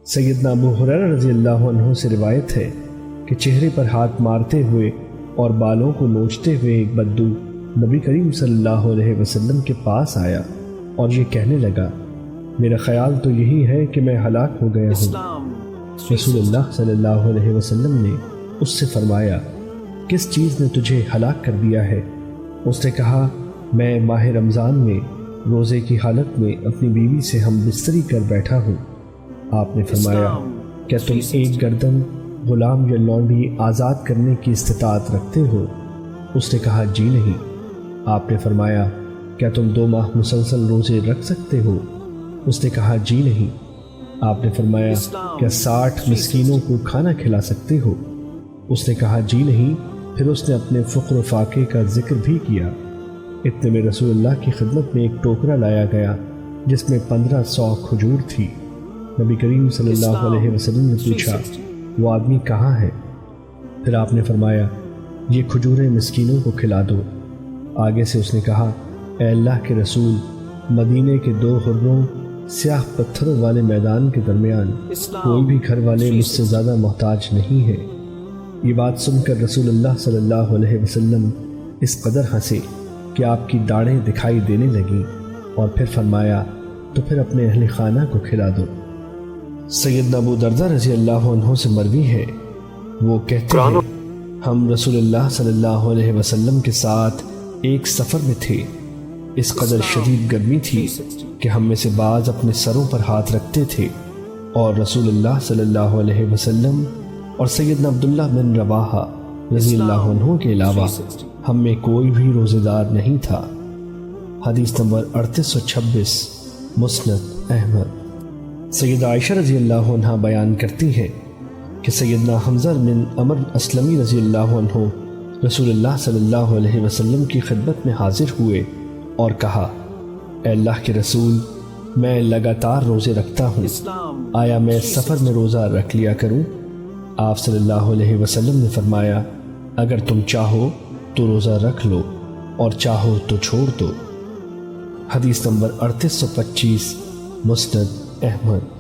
سیدنا ابو ہریرہ رضی اللہ عنہ سے روایت ہے کہ چہرے پر ہاتھ مارتے ہوئے اور بالوں کو نوچتے ہوئے ایک بدو نبی کریم صلی اللہ علیہ وسلم کے پاس آیا اور یہ کہنے لگا، میرا خیال تو یہی ہے کہ میں ہلاک ہو گیا ہوں۔ رسول اللہ صلی اللہ علیہ وسلم نے اس سے فرمایا، کس چیز نے تجھے ہلاک کر دیا ہے؟ اس نے کہا، میں ماہ رمضان میں روزے کی حالت میں اپنی بیوی سے ہم بستری کر بیٹھا ہوں۔ آپ نے فرمایا، کیا تم ایک گردن غلام یا لونڈی آزاد کرنے کی استطاعت رکھتے ہو؟ اس نے کہا، جی نہیں۔ آپ نے فرمایا، کیا تم 2 ماہ مسلسل روزے رکھ سکتے ہو؟ اس نے کہا، جی نہیں۔ آپ نے فرمایا، کیا 60 مسکینوں کو کھانا کھلا سکتے ہو؟ اس نے کہا، جی نہیں۔ پھر اس نے اپنے فقر و فاقے کا ذکر بھی کیا۔ اتنے میں رسول اللہ کی خدمت میں ایک ٹوکرا لایا گیا جس میں 1500 کھجور تھی۔ نبی کریم صلی اللہ علیہ وسلم نے پوچھا، وہ آدمی کہاں ہے؟ پھر آپ نے فرمایا، یہ کھجوریں مسکینوں کو کھلا دو۔ آگے سے اس نے کہا، اے اللہ کے رسول، مدینے کے 2 حروں سیاہ پتھروں والے میدان کے درمیان کوئی بھی گھر والے مجھ سے زیادہ محتاج نہیں ہے۔ یہ بات سن کر رسول اللہ صلی اللہ علیہ وسلم اس قدر ہنسے کہ آپ کی داڑھیں دکھائی دینے لگیں، اور پھر فرمایا، تو پھر اپنے اہل خانہ کو کھلا دو۔ سیدنا ابو دردہ رضی اللہ عنہ سے مروی ہے، وہ کہتے ہیں، ہم رسول اللہ صلی اللہ علیہ وسلم کے ساتھ ایک سفر میں تھے۔ اس قدر شدید گرمی تھی کہ ہم میں سے بعض اپنے سروں پر ہاتھ رکھتے تھے، اور رسول اللہ صلی اللہ علیہ وسلم اور سیدنا عبداللہ بن رواحہ رضی اللہ عنہ کے علاوہ ہم میں کوئی بھی روزے دار نہیں تھا۔ حدیث نمبر 3826، مسند احمد۔ سیدہ عائشہ رضی اللہ عنہ بیان کرتی ہیں کہ سیدنا حمزہ بن عمرو اسلمی رضی اللہ عنہ رسول اللہ صلی اللہ علیہ وسلم کی خدمت میں حاضر ہوئے اور کہا، اے اللہ کے رسول، میں لگاتار روزے رکھتا ہوں، آیا میں سفر میں روزہ رکھ لیا کروں؟ آپ صلی اللہ علیہ وسلم نے فرمایا، اگر تم چاہو تو روزہ رکھ لو اور چاہو تو چھوڑ دو۔ حدیث نمبر 3825، مسند احمد۔